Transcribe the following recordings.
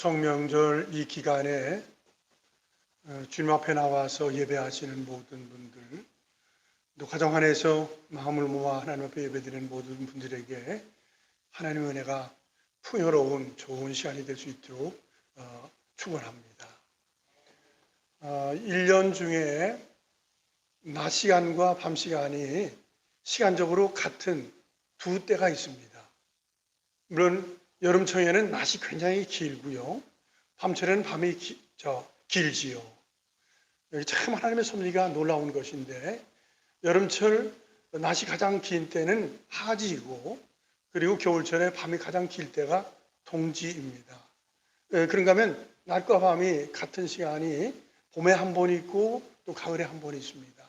추석 명절 이 기간에 주님 앞에 나와서 예배하시는 모든 분들, 또 가정 안에서 마음을 모아 하나님 앞에 예배드리는 모든 분들에게 하나님의 은혜가 풍요로운 좋은 시간이 될 수 있도록 축원합니다. 1년 중에 낮 시간과 밤 시간이 시간적으로 같은 두 때가 있습니다. 물론 여름철에는 낮이 굉장히 길고요. 밤철에는 밤이 길지요. 여기 참 하나님의 섭리가 놀라운 것인데, 여름철 낮이 가장 긴 때는 하지이고, 그리고 겨울철에 밤이 가장 길 때가 동지입니다. 그런가 하면 낮과 밤이 같은 시간이 봄에 한 번 있고 또 가을에 한 번 있습니다.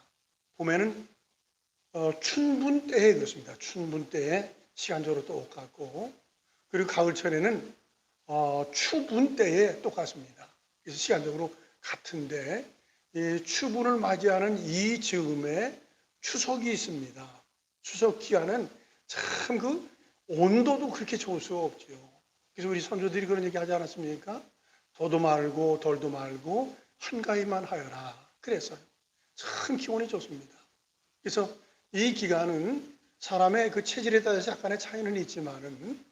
봄에는 춘분 때에 그렇습니다. 춘분 때에 시간적으로 똑같고, 그리고 가을철에는 추분 때에 똑같습니다. 그래서 시간적으로 같은데, 이 추분을 맞이하는 이 즈음에 추석이 있습니다. 추석 기간은 참 그 온도도 그렇게 좋을 수가 없죠. 그래서 우리 선조들이 그런 얘기 하지 않았습니까? 더도 말고 덜도 말고 한가위만 하여라 그랬어요. 참 기온이 좋습니다. 그래서 이 기간은 사람의 그 체질에 따라서 약간의 차이는 있지만은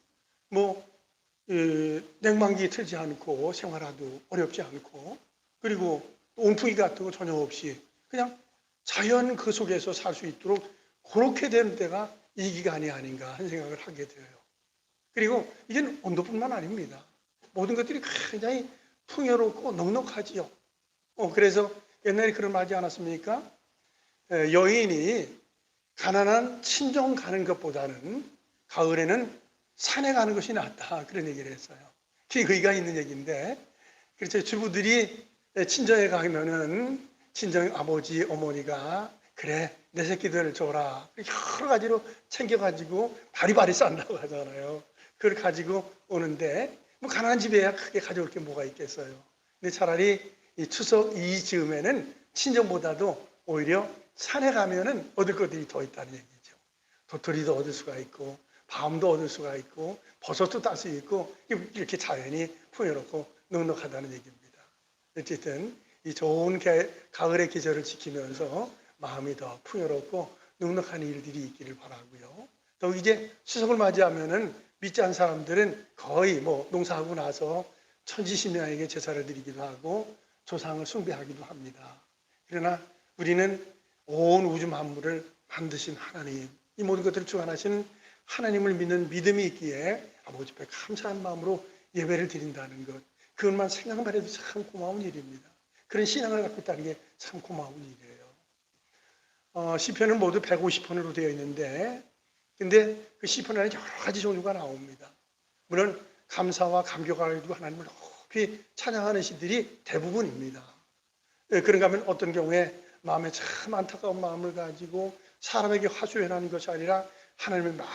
냉방기 틀지 않고 생활하도 어렵지 않고, 그리고 온풍기 같은 거 전혀 없이 그냥 자연 그 속에서 살 수 있도록 그렇게 되는 때가 이 기간이 아닌가 하는 생각을 하게 돼요. 그리고 이게 온도뿐만 아닙니다. 모든 것들이 굉장히 풍요롭고 넉넉하지요. 그래서 옛날에 그런 말 하지 않았습니까? 여인이 가난한 친정 가는 것보다는 가을에는 산에 가는 것이 낫다, 그런 얘기를 했어요. 그게 의의가 있는 얘기인데, 그렇죠. 주부들이 친정에 가면은 친정 아버지 어머니가 그래 내 새끼들 줘라 여러 가지로 챙겨가지고 바리바리 싼다고 하잖아요. 그걸 가지고 오는데 가난한 집에야 크게 가져올 게 뭐가 있겠어요. 근데 차라리 이 추석 이 즈음에는 친정보다도 오히려 산에 가면은 얻을 것들이 더 있다는 얘기죠. 도토리도 얻을 수가 있고, 밤도 얻을 수가 있고, 버섯도 딸 수 있고, 이렇게 자연이 풍요롭고 넉넉하다는 얘기입니다. 어쨌든 이 좋은 가을의 계절을 지키면서 마음이 더 풍요롭고 넉넉한 일들이 있기를 바라고요. 또 이제 추석을 맞이하면은 믿지 않는 사람들은 거의 농사하고 나서 천지신명에게 제사를 드리기도 하고 조상을 숭배하기도 합니다. 그러나 우리는 온 우주 만물을 만드신 하나님, 이 모든 것들을 주관하시는 하나님을 믿는 믿음이 있기에 아버지 앞에 감사한 마음으로 예배를 드린다는 것, 그것만 생각만 해도 참 고마운 일입니다. 그런 신앙을 갖고 있다는 게 참 고마운 일이에요. 시편은 모두 150편으로 되어 있는데, 근데 그 시편 안에 여러 가지 종류가 나옵니다. 물론 감사와 감격을 가지고 하나님을 높이 찬양하는 시들이 대부분입니다. 그런가 하면 어떤 경우에 마음에 참 안타까운 마음을 가지고 사람에게 화수연하는 것이 아니라 하나님을 막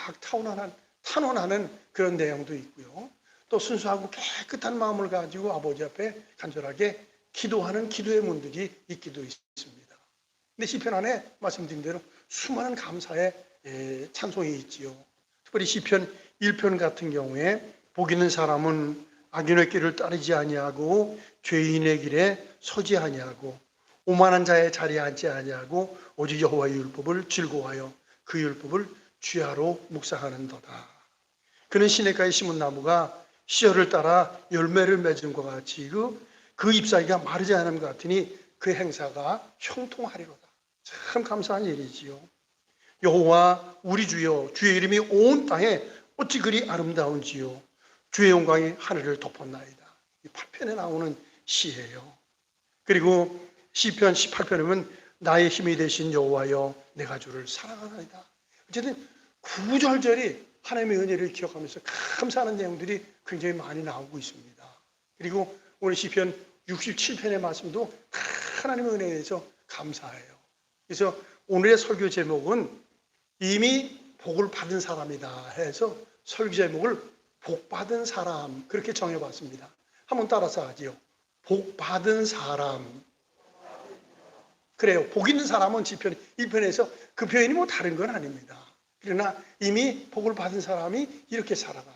탄원하는 그런 내용도 있고요. 또 순수하고 깨끗한 마음을 가지고 아버지 앞에 간절하게 기도하는 기도의 문들이 있기도 있습니다. 근데 시편 안에 말씀드린 대로 수많은 감사의 찬송이 있지요. 특별히 시편 1편 같은 경우에 복 있는 사람은 악인의 길을 따르지 아니하고 죄인의 길에 서지 아니하고 오만한 자의 자리에 앉지 아니하고 오직 여호와의 율법을 즐거워하여 그 율법을 주야로 묵상하는도다. 그는 시냇가에 심은 나무가 시절을 따라 열매를 맺은 것 같이 그 잎사귀가 마르지 않은 것 같으니 그 행사가 형통하리로다. 참 감사한 일이지요. 여호와 우리 주여, 주의 이름이 온 땅에 어찌 그리 아름다운지요. 주의 영광이 하늘을 덮었나이다. 이 8편에 나오는 시예요. 그리고 시편 18편에 보면 나의 힘이 되신 여호와여 내가 주를 사랑하나이다. 어쨌든 구절절이 하나님의 은혜를 기억하면서 감사하는 내용들이 굉장히 많이 나오고 있습니다. 그리고 오늘 시편 67편의 말씀도 하나님의 은혜에 대해서 감사해요. 그래서 오늘의 설교 제목은 이미 복을 받은 사람이다 해서 설교 제목을 복 받은 사람 그렇게 정해봤습니다. 한번 따라서 하지요. 복 받은 사람. 그래요. 복 있는 사람은 시편 1편에서 그 표현이 다른 건 아닙니다. 그러나 이미 복을 받은 사람이 이렇게 살아가요.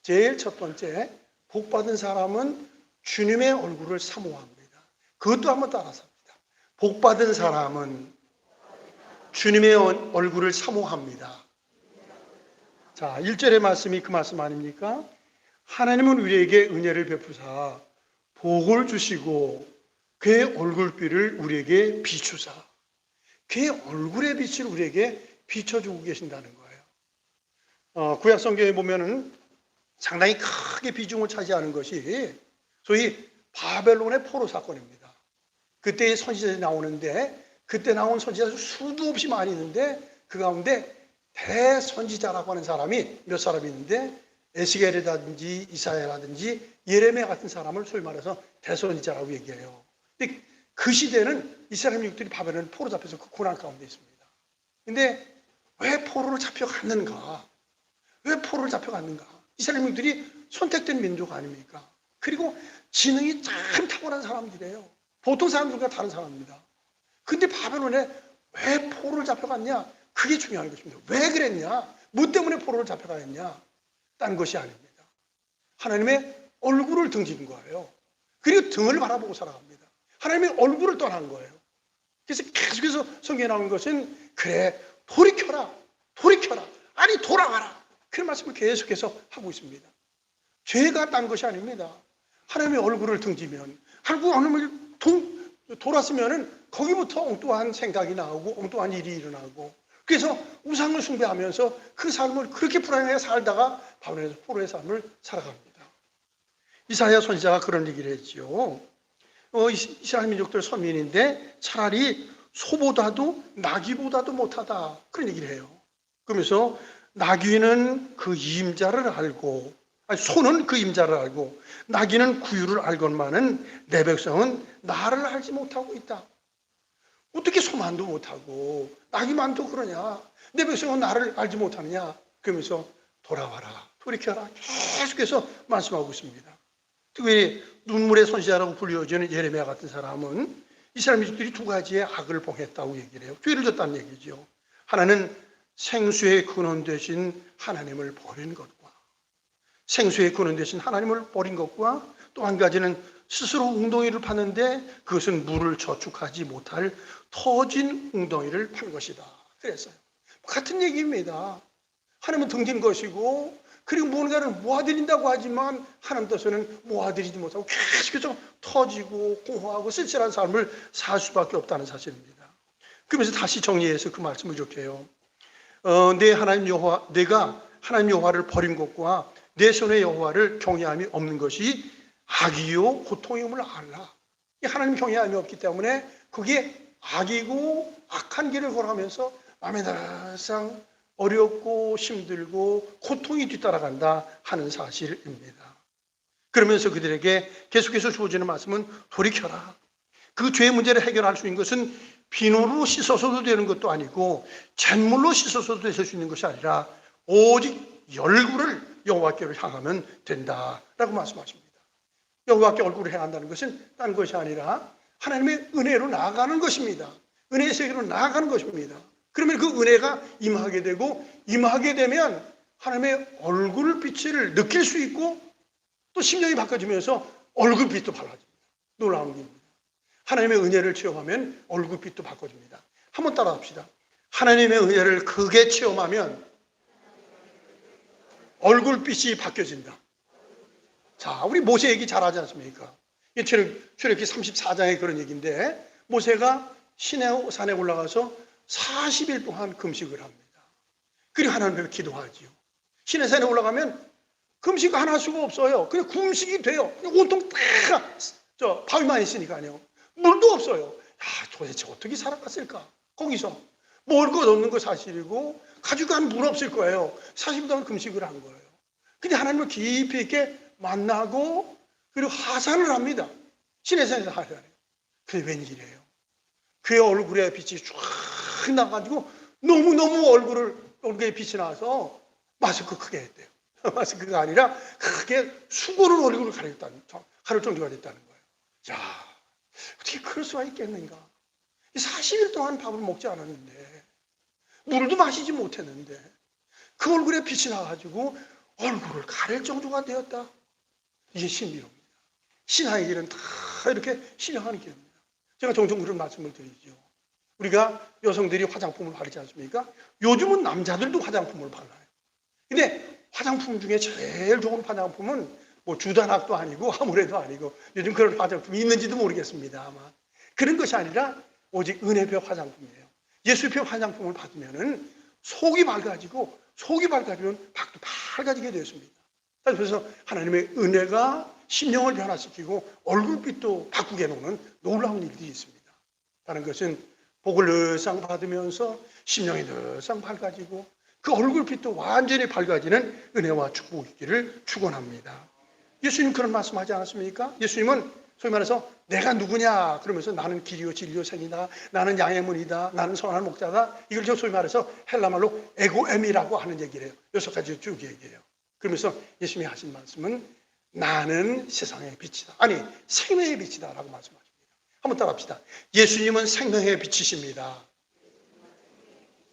제일 첫 번째, 복받은 사람은 주님의 얼굴을 사모합니다. 그것도 한번 따라서 합니다. 복받은 사람은 주님의 얼굴을 사모합니다. 자, 1절의 말씀이 그 말씀 아닙니까? 하나님은 우리에게 은혜를 베푸사 복을 주시고 그의 얼굴빛을 우리에게 비추사, 그의 얼굴의 빛을 우리에게 비춰주고 계신다는 거예요. 구약 성경에 보면은 상당히 크게 비중을 차지하는 것이 소위 바벨론의 포로 사건입니다. 그때의 선지자들이 나오는데, 그때 나온 선지자들 수도 없이 많이 있는데 그 가운데 대선지자라고 하는 사람이 몇 사람이 있는데, 에스겔이라든지 이사야라든지 예레미야 같은 사람을 소위 말해서 대선지자라고 얘기해요. 근데 그 시대는 이스라엘 민족들이 바벨론 포로 잡혀서 그 고난 가운데 있습니다. 근데 왜 포로를 잡혀갔는가? 왜 포로를 잡혀갔는가? 이스라엘 민족들이 선택된 민족 아닙니까? 그리고 지능이 참 탁월한 사람들이에요. 보통 사람들과 다른 사람입니다. 근데 바벨론에 왜 포로를 잡혀갔냐? 그게 중요한 것입니다. 왜 그랬냐? 뭐 때문에 포로를 잡혀갔냐? 딴 것이 아닙니다. 하나님의 얼굴을 등진 거예요. 그리고 등을 바라보고 살아갑니다. 하나님의 얼굴을 떠난 거예요. 그래서 계속해서 성경에 나오는 것은 그래, 돌이켜라, 돌이켜라, 아니 돌아와라, 그런 말씀을 계속해서 하고 있습니다. 죄가 딴 것이 아닙니다. 하나님의 얼굴을 등지면, 하나님을 돌았으면 거기부터 엉뚱한 생각이 나오고 엉뚱한 일이 일어나고, 그래서 우상을 숭배하면서 그 삶을 그렇게 불안하게 살다가 바벨론에서 포로의 삶을 살아갑니다. 이사야 선지자가 그런 얘기를 했죠. 이스라엘 민족들 선민인데 차라리 소보다도 나귀보다도 못하다, 그런 얘기를 해요. 그러면서 나귀는 그 임자를 알고, 아니 소는 그 임자를 알고 나귀는 구유를 알건만은 내 백성은 나를 알지 못하고 있다. 어떻게 소만도 못하고 나귀만도 그러냐? 내 백성은 나를 알지 못하느냐? 그러면서 돌아와라, 돌이켜라, 계속해서 말씀하고 있습니다. 특히 눈물의 선지자라고 불려지는 예레미야 같은 사람은 이스라엘 민족들이 두 가지의 악을 범했다고 얘기를 해요. 죄를 졌다는 얘기죠. 하나는 생수의 근원 되신 하나님을 버린 것과, 생수의 근원 되신 하나님을 버린 것과, 또 한 가지는 스스로 웅덩이를 파는데 그것은 물을 저축하지 못할 터진 웅덩이를 판 것이다, 그랬어요. 같은 얘기입니다. 하나님은 등진 것이고, 그리고 무언가를 모아들인다고 하지만 하나님 뜻에는 모아들이지 못하고 계속해서 터지고 공허하고 쓸쓸한 삶을 살 수밖에 없다는 사실입니다. 그러면서 다시 정리해서 그 말씀을 이렇게 해요. 내가 하나님 여호와를 버린 것과 내 손의 여호와를 경외함이 없는 것이 악이요 고통임을 알라. 하나님 경외함이 없기 때문에 그게 악이고 악한 길을 걸어가면서 마음에 항상 어렵고 힘들고 고통이 뒤따라간다 하는 사실입니다. 그러면서 그들에게 계속해서 주어지는 말씀은 돌이켜라. 그 죄의 문제를 해결할 수 있는 것은 비누로 씻어서도 되는 것도 아니고 잿물로 씻어서도 될 수 있는 것이 아니라 오직 얼굴을 여호와께로 향하면 된다라고 말씀하십니다. 여호와께 얼굴을 향한다는 것은 딴 것이 아니라 하나님의 은혜로 나아가는 것입니다. 은혜의 세계로 나아가는 것입니다. 그러면 그 은혜가 임하게 되고, 임하게 되면 하나님의 얼굴빛을 느낄 수 있고, 또 심령이 바꿔지면서 얼굴빛도 달라집니다. 놀라운 일입니다. 하나님의 은혜를 체험하면 얼굴빛도 바꿔집니다. 한번 따라합시다. 하나님의 은혜를 크게 체험하면 얼굴빛이 바뀌어진다. 자, 우리 모세 얘기 잘하지 않습니까? 출애굽기 34장에 그런 얘기인데, 모세가 시내산에 올라가서 40일 동안 금식을 합니다. 그리고 하나님께 기도하지요. 시내산에 올라가면 금식 안 할 수가 없어요. 그냥 금식이 돼요. 온통 다 바위만 있으니까요. 물도 없어요. 야, 도대체 어떻게 살아갔을까? 거기서 먹을 것 없는 거 사실이고 가지고 간 물 없을 거예요. 40일 동안 금식을 한 거예요. 근데 하나님을 깊이 있게 만나고, 그리고 하산을 합니다. 시내산에서 하산해요. 그게 웬일이에요? 그의 얼굴에 빛이 쫙 나가지고 너무너무 얼굴에 빛이 나서 마스크 크게 했대요. 마스크가 아니라 크게 수고를 얼굴을 가릴 정도가 됐다는 거예요. 야, 어떻게 그럴 수가 있겠는가? 40일 동안 밥을 먹지 않았는데, 물도 마시지 못했는데 그 얼굴에 빛이 나가지고 얼굴을 가릴 정도가 되었다. 이게 신비로입니다. 신앙의 길은 다 이렇게 신령하는 길입니다. 제가 종종 그런 말씀을 드리죠. 우리가 여성들이 화장품을 바르지 않습니까? 요즘은 남자들도 화장품을 발라요. 근데 화장품 중에 제일 좋은 화장품은 뭐 주단학도 아니고 아무래도 아니고 요즘 그런 화장품이 있는지도 모르겠습니다. 아마 그런 것이 아니라 오직 은혜표 화장품이에요. 예수표 화장품을 받으면은 속이 밝아지고 속이 밝아지면 밖도 밝아지게 되었습니다. 그래서 하나님의 은혜가 심령을 변화시키고 얼굴빛도 바꾸게 놓는 놀라운 일들이 있습니다. 다른 것은 복을 늘상 받으면서 심령이 늘상 밝아지고 그 얼굴빛도 완전히 밝아지는 은혜와 축복이 있기를 축원합니다. 예수님 그런 말씀하지 않았습니까? 예수님은 소위 말해서 내가 누구냐 그러면서 나는 길이요 진리요 생이다, 나는 양의 문이다, 나는 선한 목자다, 이걸 소위 말해서 헬라말로 에고엠이라고 하는 얘기를 해요. 6가지 쭉 얘기해요. 그러면서 예수님이 하신 말씀은 나는 세상의 빛이다, 아니 생명의 빛이다 라고 말씀하십니다. 한번 따라합시다. 예수님은 생명의 빛이십니다.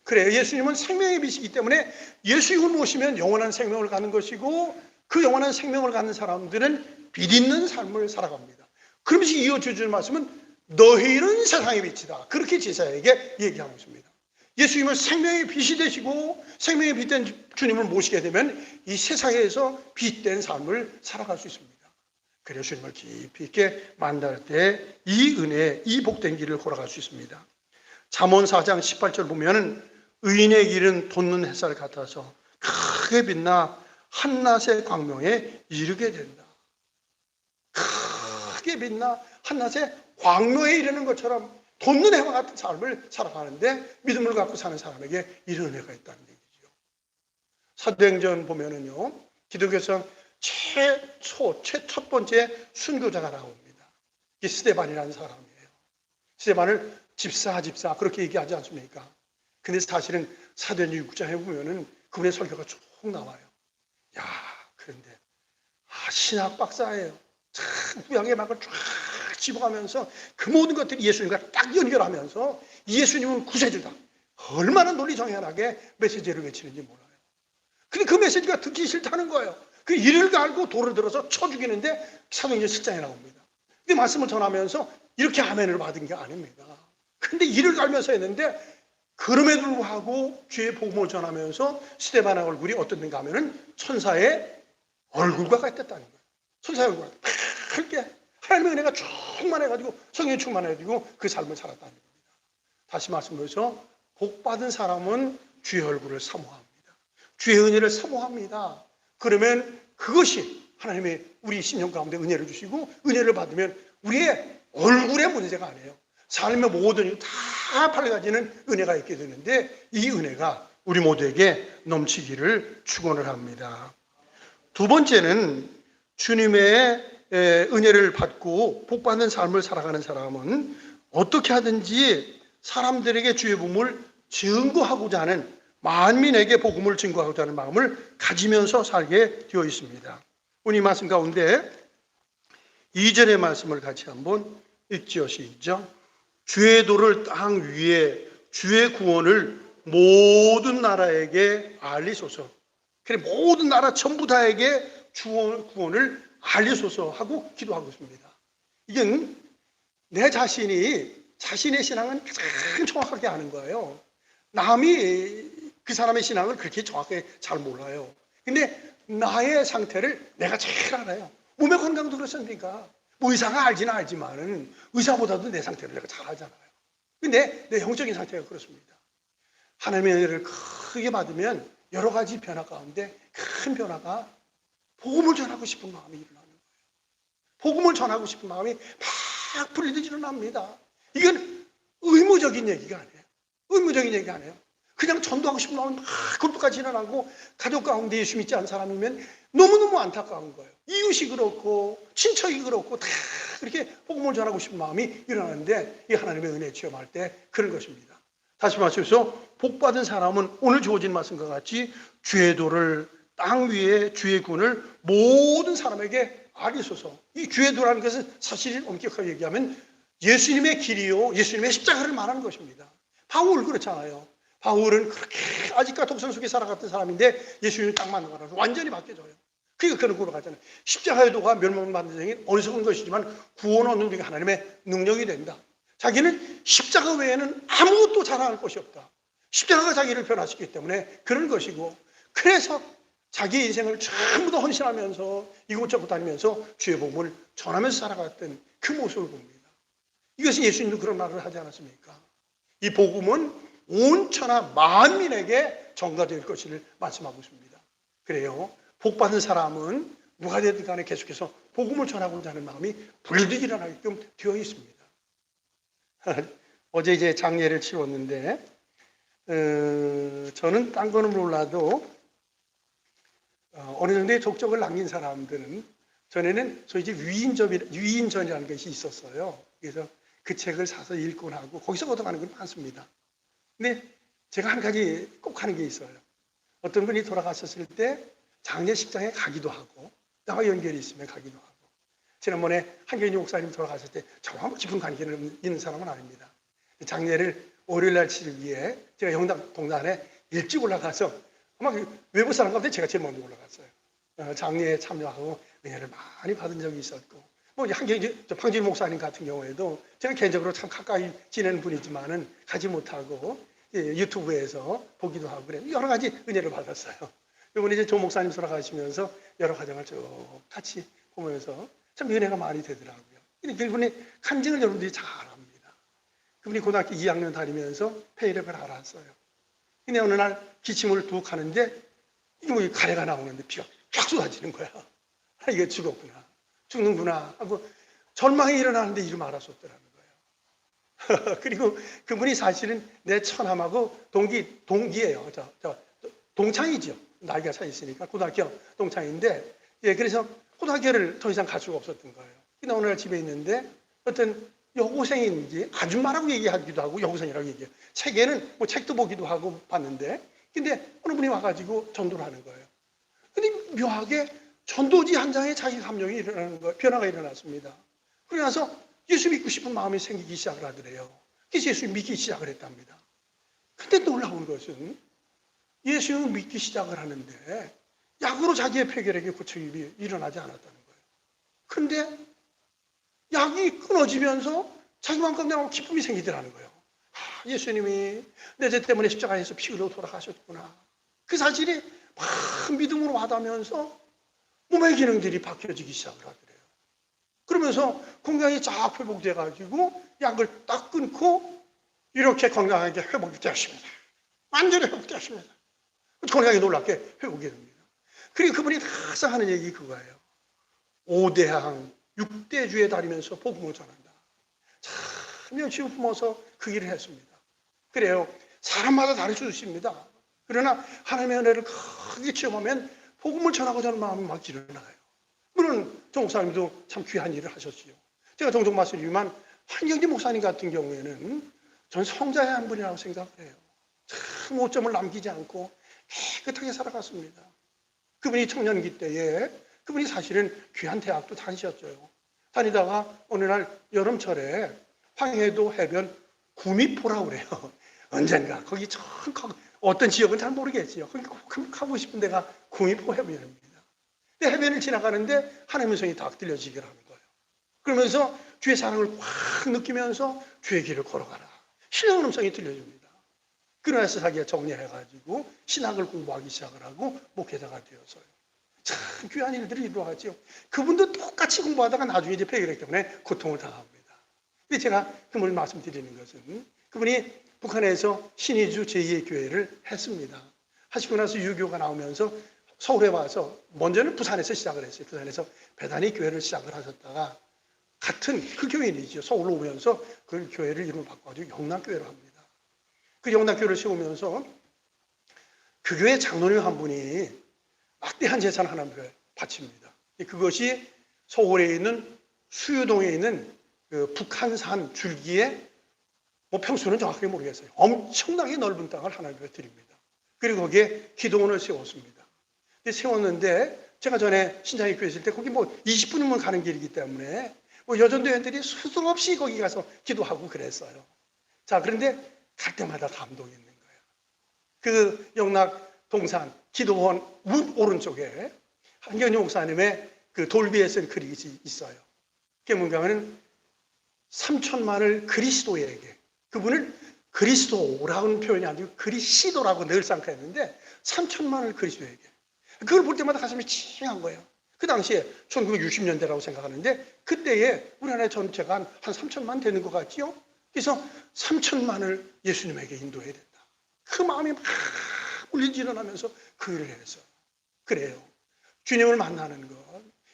그래요. 예수님은 생명의 빛이기 때문에 예수님을 모시면 영원한 생명을 갖는 것이고, 그 영원한 생명을 갖는 사람들은 빛 있는 삶을 살아갑니다. 그러면서 이어주는 말씀은 너희는 세상의 빛이다, 그렇게 제자에게 얘기하고 있습니다. 예수님은 생명의 빛이 되시고 생명의 빛된 주님을 모시게 되면 이 세상에서 빛된 삶을 살아갈 수 있습니다. 그래서 주님을 깊이 있게 만날 때 이 은혜, 이 복된 길을 걸어갈 수 있습니다. 잠언 4장 18절 보면 의인의 길은 돋는 햇살 같아서 크게 빛나 한낮의 광명에 이르게 된다. 크게 빛나 한낮의 광명에 이르는 것처럼 돋는 해와 같은 삶을 살아가는데 믿음을 갖고 사는 사람에게 이런 은혜가 있다는 얘기죠. 사도행전 보면은요, 기독교에서 첫 번째 순교자가 나옵니다. 이게 스데반이라는 사람이에요. 스데반을 집사 그렇게 얘기하지 않습니까? 근데 사실은 사도행전 6장에 보면은 그분의 설교가 쭉 나와요. 야, 그런데 신학 박사예요. 참 구약의 막을 쫙 집어가면서 그 모든 것들이 예수님과 딱 연결하면서 예수님은 구세주다, 얼마나 논리정연하게 메시지를 외치는지 몰라요. 근데 그 메시지가 듣기 싫다는 거예요. 그 이를 갈고 돌을 들어서 쳐 죽이는데 사도행전 10장에 나옵니다. 근데 말씀을 전하면서 이렇게 아멘을 받은 게 아닙니다. 근데 이를 갈면서 했는데 그럼에도 불구하고 주의 복음을 전하면서 스데반의 얼굴이 어떻든가 하면은 천사의 얼굴과 같았다는 거예요. 천사의 얼굴과 그렇게 하나님의 은혜가 충만해가지고 성령이 충만해가지고 그 삶을 살았다는 겁니다. 다시 말씀드려서 복받은 사람은 주의 얼굴을 사모합니다. 주의 은혜를 사모합니다. 그러면 그것이 하나님의 우리 심령 가운데 은혜를 주시고, 은혜를 받으면 우리의 얼굴의 문제가 아니에요. 삶의 모든 일 다 밝아지는 은혜가 있게 되는데, 이 은혜가 우리 모두에게 넘치기를 축원을 합니다. 두 번째는 주님의 은혜를 받고 복받는 삶을 살아가는 사람은 어떻게 하든지 사람들에게 주의 복음을 증거하고자 하는, 만민에게 복음을 증거하고자 하는 마음을 가지면서 살게 되어 있습니다. 오늘 이 말씀 가운데 2절의 말씀을 같이 한번 읽지요. 시작. 주의 도를 땅 위에 주의 구원을 모든 나라에게 알리소서. 그래, 모든 나라 전부 다에게 구원을 알리소서 하고 기도하고 있습니다. 이게 내 자신의 신앙은 가장 정확하게 아는 거예요. 남이 그 사람의 신앙을 그렇게 정확하게 잘 몰라요. 근데 나의 상태를 내가 제일 알아요. 몸의 건강도 그렇습니까? 뭐 의사가 알지는 알지만 의사보다도 내 상태를 내가 잘 알잖아요. 근데 내 영적인 상태가 그렇습니다. 하나님의 은혜를 크게 받으면 여러 가지 변화 가운데 큰 변화가 복음을 전하고 싶은 마음이 일어나는 거예요. 복음을 전하고 싶은 마음이 막 불리듯 일어납니다. 이건 의무적인 얘기가 아니에요. 의무적인 얘기가 아니에요. 그냥 전도하고 싶은 마음이 막 그것까지 일어나고, 가족 가운데 예수 믿지 않은 사람이면 너무너무 안타까운 거예요. 이웃이 그렇고 친척이 그렇고 다 그렇게 복음을 전하고 싶은 마음이 일어나는데, 이 하나님의 은혜에 체험할 때 그런 것입니다. 다시 말씀해서 복받은 사람은 오늘 주어진 말씀과 같이 주의 도를 땅 위에 주의 군을 모든 사람에게 알리소서. 이 주의 도라는 것은 사실 엄격하게 얘기하면 예수님의 길이요, 예수님의 십자가를 말하는 것입니다. 바울 그렇잖아요. 바울은 그렇게 아직까 독선 속에 살아갔던 사람인데 예수님이 딱 만나가지고 완전히 바뀌어져요. 그러니까 그런 구로 가잖아요. 십자가의 도가 멸망받는 자에게 어리석은 것이지만 구원 얻는 우리가 하나님의 능력이 된다. 자기는 십자가 외에는 아무것도 자랑할 것이 없다. 십자가가 자기를 변화시키기 때문에 그런 것이고, 그래서 자기 인생을 전부 다 헌신하면서 이곳저곳 다니면서 주의 복음을 전하면서 살아갔던 그 모습을 봅니다. 이것이 예수님도 그런 말을 하지 않았습니까? 이 복음은 온 천하 만민에게 전가될 것을 말씀하고 있습니다. 그래요. 복받은 사람은 누가 되든 간에 계속해서 복음을 전하고자 하는 마음이 불들이 일어나게끔 되어 있습니다. 어제 이제 장례를 치렀는데, 저는 딴 거는 몰라도 어느 정도의 족적을 남긴 사람들은, 전에는 소위 이제 위인전이라는 것이 있었어요. 그래서 그 책을 사서 읽곤 하고 거기서 얻어가는 건 많습니다. 근데 제가 한 가지 꼭 하는 게 있어요. 어떤 분이 돌아가셨을 때 장례식장에 가기도 하고, 나와 연결이 있으면 가기도 하고. 지난번에 한경희 목사님 돌아가셨을 때 저와 깊은 관계는 있는 사람은 아닙니다. 장례를 월요일날 치르기 위해 제가 영당 동단에 일찍 올라가서, 아마 외부 사람 가운데 제가 제일 먼저 올라갔어요. 장례에 참여하고 은혜를 많이 받은 적이 있었고, 황진희 목사님 같은 경우에도 제가 개인적으로 참 가까이 지내는 분이지만은 가지 못하고 유튜브에서 보기도 하고 그래, 여러 가지 은혜를 받았어요. 이번에 이제 조 목사님 돌아가시면서 여러 과정을 쭉 같이 보면서 참 은혜가 많이 되더라고요. 그분의 간증을 여러분들이 잘 압니다. 그분이 고등학교 2학년 다니면서 폐혈압을 앓았어요. 근데 어느 날 기침을 뚝 하는데 이게 뭐 가래가 나오는데 피가 쫙 쏟아지는 거야. 이게 죽는구나 하고 절망이 일어나는데 이름 알았었더라는 거예요. 그리고 그분이 사실은 내 처남하고 동기예요. 동창이죠. 나이가 차 있으니까 고등학교 동창인데, 그래서 고등학교를 더 이상 갈 수가 없었던 거예요. 근데 어느 날 집에 있는데 어떤 여고생인지 아줌마라고 얘기하기도 하고 여고생이라고 얘기해요. 책에는 뭐 책도 보기도 하고 봤는데, 근데 어느 분이 와가지고 전도를 하는 거예요. 근데 묘하게 전도지 한 장에 자기 감정이 일어나는 거예요. 변화가 일어났습니다. 그러면서 예수 믿고 싶은 마음이 생기기 시작을 하더래요. 그래서 예수 믿기 시작을 했답니다. 근데 놀라운 것은 예수 믿기 시작을 하는데 약으로 자기의 폐결핵의 고침이 일어나지 않았다는 거예요. 그런데 약이 끊어지면서 자기 마음 가운데 기쁨이 생기더라는 거예요. 예수님이 내 죄 때문에 십자가에서 피 흘려 돌아가셨구나. 그 사실이 막 믿음으로 와닿으면서 몸의 기능들이 바뀌어지기 시작을 하더래요. 그러면서 건강이 쫙 회복돼가지고 약을 딱 끊고 이렇게 건강하게 회복이 되었습니다. 완전히 회복되었습니다. 건강이 놀랍게 회복이 됩니다. 그리고 그분이 항상 하는 얘기 그거예요. 5대항 6대주에 다니면서 복음을 전한다. 참 열심히 품어서 그 일을 했습니다. 그래요. 사람마다 다를 수 있습니다. 그러나 하나님의 은혜를 크게 체험하면 복음을 전하고자 하는 마음이 막 일어나요. 물론 정 목사님도 참 귀한 일을 하셨지요. 제가 종종 말씀드리지만 한경지 목사님 같은 경우에는 전 성자의 한 분이라고 생각을 해요. 참 오점을 남기지 않고 깨끗하게 살아갔습니다. 그분이 청년기 때에 그분이 사실은 귀한 대학도 다니셨죠. 다니다가 어느 날 여름철에 황해도 해변 구미포라고 그래요. 언젠가 거기 어떤 지역은 잘 모르겠지요. 거기 가고 싶은 데가 구미포 해변입니다. 근데 해변을 지나가는데 하나님의 성이 딱 들려지게 하는 거예요. 그러면서 주의 사랑을 확 느끼면서 주의 길을 걸어가라. 신령한 음성이 들려줍니다. 그러면서 자기가 정리해가지고 신학을 공부하기 시작을 하고 목회자가 되어서요. 참 귀한 일들이 일어나죠. 그분도 똑같이 공부하다가 나중에 이제 폐결핵 때문에 고통을 당합니다. 근데 제가 그분을 말씀드리는 것은 그분이 북한에서 신의주 제2의 교회를 했습니다. 하시고 나서 유교가 나오면서 서울에 와서 먼저는 부산에서 시작을 했어요. 부산에서 배단위 교회를 시작을 하셨다가 같은 그 교인이죠. 서울로 오면서 그 교회를 이름을 바꿔가지고 영락교회로 합니다. 그 영락교회를 세우면서 그 교회 장로님 한 분이 막대한 재산 하나님께 바칩니다. 그것이 서울에 있는 수유동에 있는 그 북한산 줄기에 뭐 평수는 정확하게 모르겠어요. 엄청나게 넓은 땅을 하나님께 드립니다. 그리고 거기에 기도원을 세웠습니다. 세웠는데 제가 전에 신장의 교회 있을 때 거기 뭐 20분이면 가는 길이기 때문에 뭐 여전도회원들이 수도 없이 거기 가서 기도하고 그랬어요. 자, 그런데 갈 때마다 감동이 있는 거예요. 그 영락 동산 기도원 문 오른쪽에 한경희 목사님의 그 돌비에 쓴 글이 있어요. 그게 뭔가 하면 3천만을 그리스도에게, 그분을 그리스도라는 표현이 아니고 그리시도라고 늘 생각했는데 3천만을 그리스도에게. 그걸 볼 때마다 가슴이 찡한 거예요. 그 당시에 1960년대라고 생각하는데 그때에 우리나라 전체가 한 3천만 되는 것 같지요? 그래서 3천만을 예수님에게 인도해야 된다. 그 마음이 막 울리지 일어나면서 그 일을 했어요. 그래요. 주님을 만나는 것,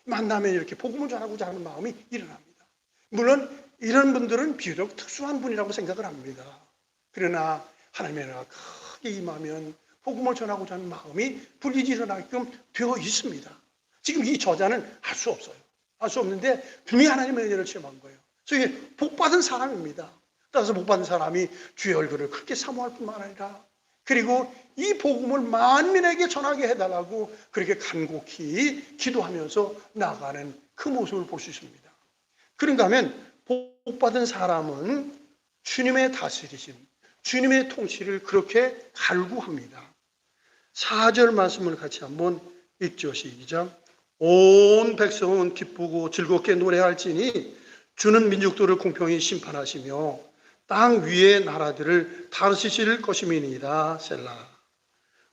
만나면 이렇게 복음을 전하고자 하는 마음이 일어납니다. 물론 이런 분들은 비교적 특수한 분이라고 생각을 합니다. 그러나 하나님의 나라가 크게 임하면 복음을 전하고자 하는 마음이 불리지 일어나게끔 되어 있습니다. 지금 이 저자는 알 수 없어요. 알 수 없는데 분명히 하나님의 은혜를 체험한 거예요. 그래서 이게 복받은 사람입니다. 따라서 복받은 사람이 주의 얼굴을 그렇게 사모할 뿐만 아니라 그리고 이 복음을 만민에게 전하게 해달라고 그렇게 간곡히 기도하면서 나아가는 그 모습을 볼 수 있습니다. 그런가 하면 복받은 사람은 주님의 다스리심, 주님의 통치를 그렇게 갈구합니다. 4절 말씀을 같이 한번 읽죠. 시작. 온 백성은 기쁘고 즐겁게 노래할지니 주는 민족들을 공평히 심판하시며 땅 위의 나라들을 다스리실 것임이니이다. 셀라.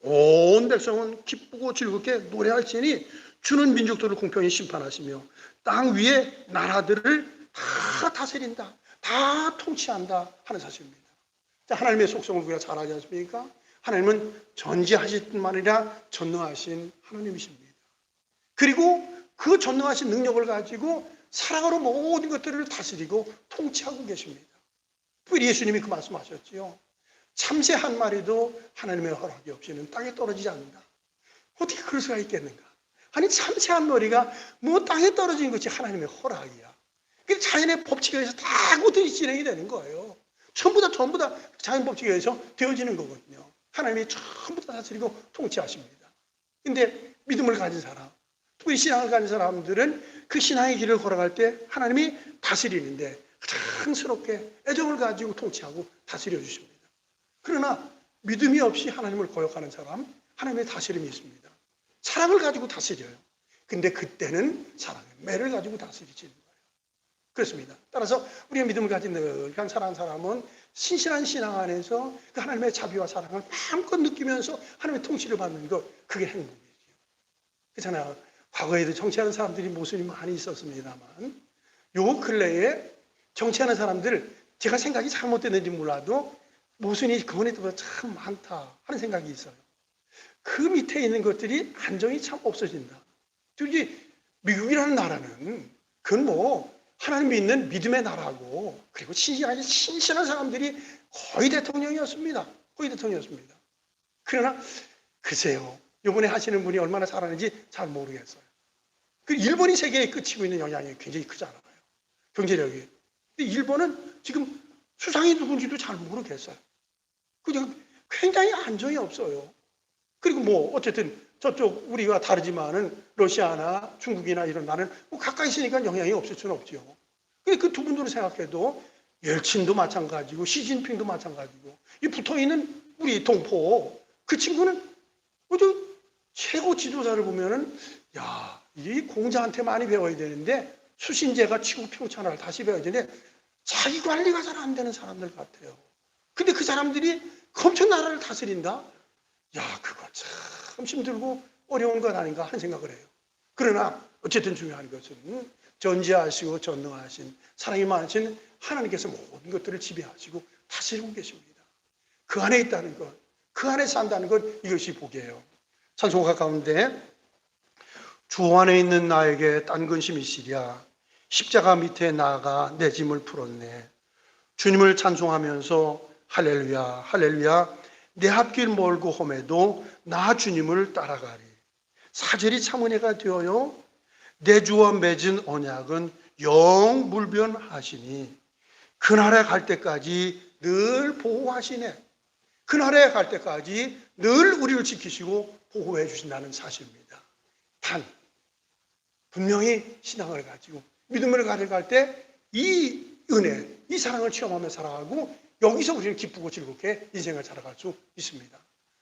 온 백성은 기쁘고 즐겁게 노래할지니 주는 민족들을 공평히 심판하시며 땅 위의 나라들을 다 다스린다, 다 통치한다 하는 사실입니다. 하나님의 속성을 우리가 잘 알지 않습니까? 하나님은 전지하실 뿐만 아니라 전능하신 하나님이십니다. 그리고 그 전능하신 능력을 가지고 사랑으로 모든 것들을 다스리고 통치하고 계십니다. 특별히 예수님이 그 말씀하셨지요. 참새 한 마리도 하나님의 허락이 없이는 땅에 떨어지지 않는다. 어떻게 그럴 수가 있겠는가? 아니 참새 한 마리가 뭐 땅에 떨어지는 것이 하나님의 허락이야. 그게 자연의 법칙에 의해서 다 그것들이 진행이 되는 거예요. 전부 다 자연 법칙에 의해서 되어지는 거거든요. 하나님이 전부 다 다스리고 통치하십니다. 근데 믿음을 가진 사람, 특히 신앙을 가진 사람들은 그 신앙의 길을 걸어갈 때 하나님이 다스리는데 자랑스럽게 애정을 가지고 통치하고 다스려 주십니다. 그러나 믿음이 없이 하나님을 거역하는 사람, 하나님의 다스림이 있습니다. 사랑을 가지고 다스려요. 근데 그때는 사랑의 매를 가지고 다스리시는 거예요. 그렇습니다. 따라서 우리가 믿음을 가진 늘 사랑하는 사람은 신실한 신앙 안에서 그 하나님의 자비와 사랑을 마음껏 느끼면서 하나님의 통치를 받는 것, 그게 행복이죠. 그렇잖아요. 과거에도 정치하는 사람들이 모순이 많이 있었습니다만 요 근래에 정치하는 사람들, 제가 생각이 잘못됐는지 몰라도 모순이 그번에도 참 많다 하는 생각이 있어요. 그 밑에 있는 것들이 안정이 참 없어진다. 특히 미국이라는 나라는 그건 뭐 하나님 믿는 믿음의 나라고, 그리고 신실한 사람들이 거의 대통령이었습니다. 거의 대통령이었습니다. 그러나 글쎄요, 이번에 하시는 분이 얼마나 잘하는지 잘 모르겠어요. 그 일본이 세계에 끝이고 있는 영향이 굉장히 크잖아요. 경제력이. 근데 일본은 지금 수상이 누군지도 잘 모르겠어요. 그냥 굉장히 안정이 없어요. 그리고 뭐 어쨌든 저쪽 우리가 다르지만은 러시아나 중국이나 이런 나라는 뭐 가까이 있으니까 영향이 없을 수는 없죠. 근데 그 두 분들을 생각해도 옐친도 마찬가지고 시진핑도 마찬가지고 이 붙어있는 우리 동포 그 친구는 아주 최고 지도자를 보면은 야, 이 공자한테 많이 배워야 되는데 수신제가 치고 평천을 다시 배워야 되는데 자기 관리가 잘 안 되는 사람들 같아요. 근데 그 사람들이 엄청 나라를 다스린다? 야, 그거 참 힘들고 어려운 것 아닌가 하는 생각을 해요. 그러나 어쨌든 중요한 것은 전지하시고 전능하신 사랑이 많으신 하나님께서 모든 것들을 지배하시고 다스리고 계십니다. 그 안에 있다는 것, 그 안에 산다는 것, 이것이 복이에요. 찬송가 가운데 주 안에 있는 나에게 딴 근심이 있으랴 십자가 밑에 나아가 내 짐을 풀었네. 주님을 찬송하면서 할렐루야 할렐루야 내 앞길 멀고 험해도 나 주님을 따라가리. 4절이 참 은혜가 되어요. 내 주와 맺은 언약은 영불변하시니 그날에 갈 때까지 늘 보호하시네. 그날에 갈 때까지 늘 우리를 지키시고 보호해 주신다는 사실입니다. 단 분명히 신앙을 가지고 믿음을 가져갈 때 이 은혜, 이 사랑을 체험하며 살아가고 여기서 우리는 기쁘고 즐겁게 인생을 살아갈 수 있습니다.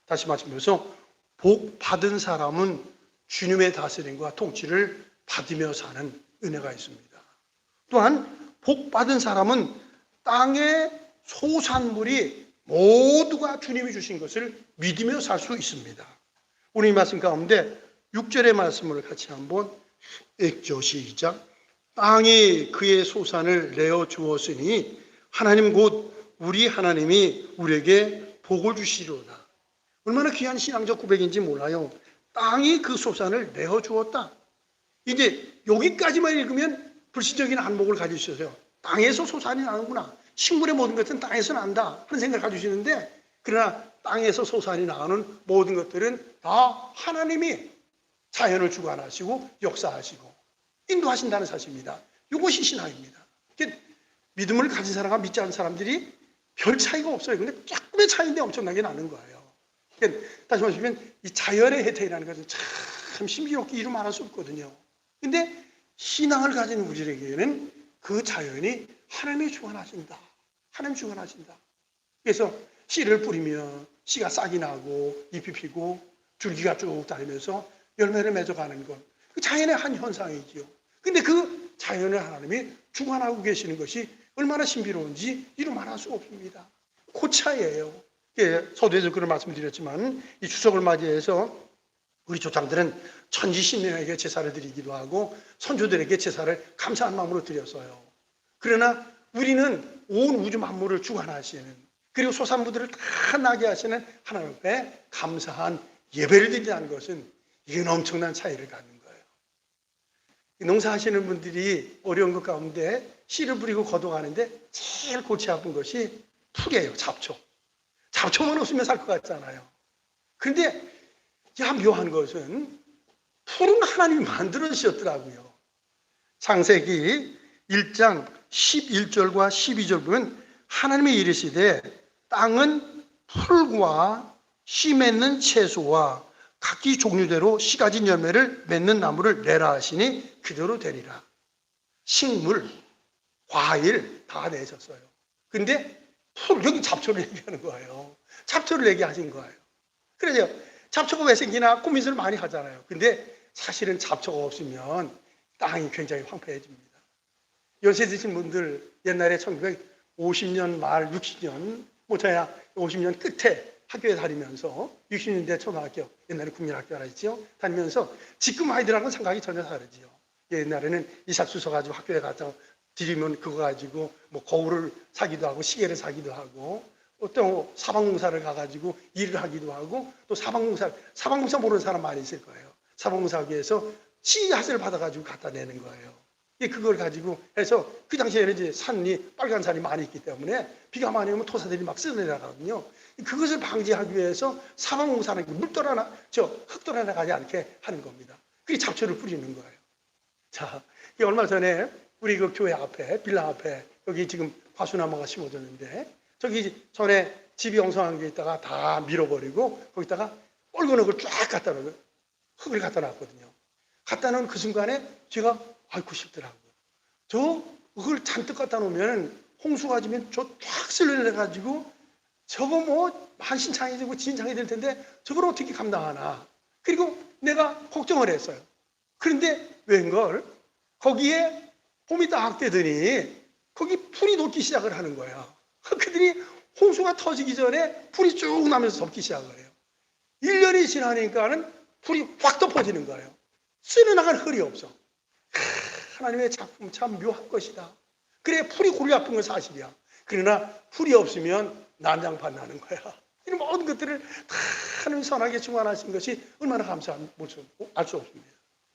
다시 말씀드려서 복 받은 사람은 주님의 다스림과 통치를 받으며 사는 은혜가 있습니다. 또한 복 받은 사람은 땅의 소산물이 모두가 주님이 주신 것을 믿으며 살 수 있습니다. 오늘 이 말씀 가운데 6절의 말씀을 같이 한번 읽죠. 시작. 땅이 그의 소산을 내어 주었으니 하나님 곧 우리 하나님이 우리에게 복을 주시리로다. 얼마나 귀한 신앙적 고백인지 몰라요. 땅이 그 소산을 내어 주었다. 이제 여기까지만 읽으면 불신적인 안목을 가지셔서요. 땅에서 소산이 나는구나. 식물의 모든 것은 땅에서 난다 하는 생각을 가지시는데, 그러나 땅에서 소산이 나오는 모든 것들은 다 하나님이 자연을 주관하시고 역사하시고 인도하신다는 사실입니다. 이것이 신앙입니다. 믿음을 가진 사람과 믿지 않는 사람들이 별 차이가 없어요. 근데 조금의 차이인데 엄청나게 나는 거예요. 다시 말하면 이 자연의 혜택이라는 것은 참 신비롭게 이루 말할 수 없거든요. 근데 신앙을 가진 우리에게는 그 자연이 하나님이 주관하신다. 하나님 주관하신다. 그래서 씨를 뿌리면 씨가 싹이 나고 잎이 피고 줄기가 쭉 다니면서 열매를 맺어가는 것. 그 자연의 한 현상이지요. 근데 그 자연을 하나님이 주관하고 계시는 것이 얼마나 신비로운지 이루 말할 수 없습니다. 그 차이예요. 서두에서 그런 말씀을 드렸지만 이 추석을 맞이해서 우리 조상들은 천지신명에게 제사를 드리기도 하고 선조들에게 제사를 감사한 마음으로 드렸어요. 그러나 우리는 온 우주 만물을 주관하시는, 그리고 소산부들을 다 나게 하시는 하나님 앞에 감사한 예배를 드린다는 것은 이건 엄청난 차이를 갖는 거예요. 농사하시는 분들이 어려운 것 가운데 씨를 뿌리고 거둬가는데 제일 골치 아픈 것이 풀이에요. 잡초. 잡초만 없으면 살 것 같잖아요. 그런데 묘한 것은 풀은 하나님이 만들어 주셨더라고요. 창세기 1장 11절과 12절 보면 하나님이 이르시되 땅은 풀과 씨 맺는 채소와 각기 종류대로 씨 가진 열매를 맺는 나무를 내라 하시니 그대로 되리라. 식물, 과일 다 내셨어요. 근데 풀, 여기 잡초를 얘기하는 거예요. 잡초를 얘기하신 거예요. 그래서 잡초가 왜 생기나 고민을 많이 하잖아요. 근데 사실은 잡초가 없으면 땅이 굉장히 황폐해집니다. 연세 드신 분들 옛날에 1950년 말 60년 못해야 50년 끝에 학교에 다니면서 60년대 초등학교, 옛날에 국민학교 알았죠? 다니면서 지금 아이들하고는 생각이 전혀 다르지요. 옛날에는 이삭수 서가지고 학교에 가서 드리면 그거 가지고 뭐 거울을 사기도 하고 시계를 사기도 하고 어떤 사방공사를 가가지고 일을 하기도 하고 또 사방공사 모르는 사람 많이 있을 거예요. 사방공사에서 씨앗을 받아가지고 갖다 내는 거예요. 그걸 가지고 해서 그 당시에는 이제 산이 빨간 산이 많이 있기 때문에 비가 많이 오면 토사들이 막 쓸어내려가거든요. 그것을 방지하기 위해서 사방공사는 흙 떠나가지 않게 하는 겁니다. 그게 잡초를 뿌리는 거예요. 자, 얼마 전에 우리 그 교회 앞에 빌라 앞에 여기 지금 과수나무가 심어졌는데 저기 전에 집이 엉성한 게 있다가 다 밀어버리고 거기다가 빨간 흙을 쫙 갖다 놓은 흙을 갖다 놨거든요. 갖다 놓은 그 순간에 제가 아이고 싶더라고요. 저 흙을 잔뜩 갖다 놓으면 홍수가 지면 저 쫙 쓸려내가지고 저거 뭐 만신창이 되고 진창이 될 텐데 저걸 어떻게 감당하나. 그리고 내가 걱정을 했어요. 그런데 웬걸 거기에 봄이 딱 되더니 거기 풀이 녹기 시작을 하는 거야. 그들이 홍수가 터지기 전에 풀이 쭉 나면서 덮기 시작을 해요. 1년이 지나니까는 풀이 확 덮어지는 거예요. 쓸어나갈 흙이 없어. 하나님의 작품 참 묘한 것이다. 그래, 풀이 골이 아픈 건 사실이야. 그러나 풀이 없으면 난장판 나는 거야. 이런 모든 것들을 다 하나님 선하게 주관하신 것이 얼마나 감사한 모습 알 수 없습니다.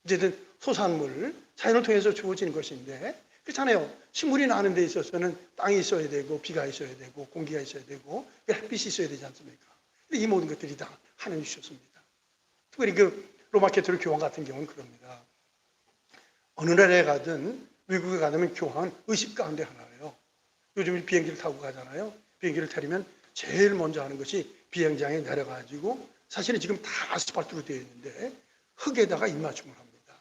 어쨌든 소산물, 자연을 통해서 주어지는 것인데 그렇잖아요. 식물이 나는 데 있어서는 땅이 있어야 되고 비가 있어야 되고 공기가 있어야 되고 햇빛이 있어야 되지 않습니까? 근데 이 모든 것들이 다 하나님이 주셨습니다. 특별히 그 로마 캐톨릭 교황 같은 경우는 그럽니다. 어느 나라에 가든 외국에 가면 교황은 의식 가운데 하나예요. 요즘 비행기를 타고 가잖아요. 비행기를 타려면 제일 먼저 하는 것이 비행장에 내려가지고 사실은 지금 다 아스팔트로 되어 있는데 흙에다가 입맞춤을 합니다.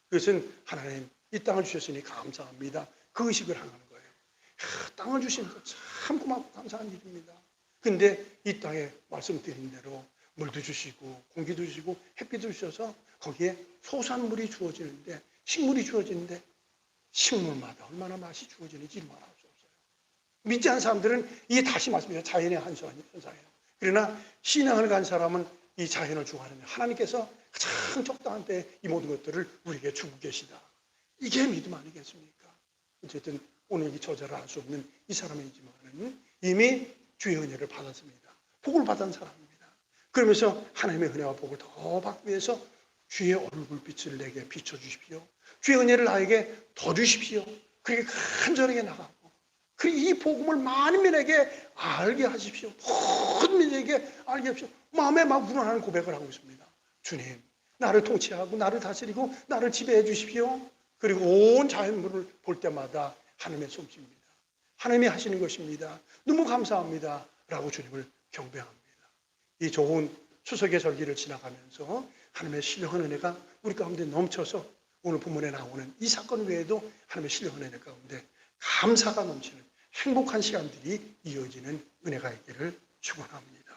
그것은 하나님 이 땅을 주셨으니 감사합니다. 그 의식을 하는 거예요. 땅을 주시는 거 참 고맙고 감사한 일입니다. 근데 이 땅에 말씀드린 대로 물도 주시고 공기도 주시고 햇빛도 주셔서 거기에 소산물이 주어지는데, 식물이 주어지는데 식물마다 얼마나 맛이 주어지는지 말할 수 없어요. 믿지 않는 사람들은 이게 다시 말씀드려요. 자연의 현상이에요. 그러나 신앙을 간 사람은 이 자연을 주관하는 하나님께서 가장 적당한 때에 이 모든 것들을 우리에게 주고 계시다. 이게 믿음 아니겠습니까? 어쨌든 오늘 이 저자를 알 수 없는 이 사람이지만은 이미 주의 은혜를 받았습니다. 복을 받은 사람입니다. 그러면서 하나님의 은혜와 복을 더 받기 위해서 주의 얼굴빛을 내게 비춰주십시오. 주의 은혜를 나에게 더 주십시오. 그렇게 간절하게 나가고, 그리고 이 복음을 많은 민에게 알게 하십시오. 모든 민에게 알게 하십시오. 마음에 막 우러나는 고백을 하고 있습니다. 주님, 나를 통치하고 나를 다스리고 나를 지배해 주십시오. 그리고 온 자연물을 볼 때마다 하나님의 솜씨입니다. 하나님이 하시는 것입니다. 너무 감사합니다. 라고 주님을 경배합니다. 이 좋은 추석의 절기를 지나가면서 하나님의 신령한 은혜가 우리 가운데 넘쳐서 오늘 본문에 나오는 이 사건 외에도 하나님의 신령한 은혜 가운데 감사가 넘치는 행복한 시간들이 이어지는 은혜가 있기를 축원합니다.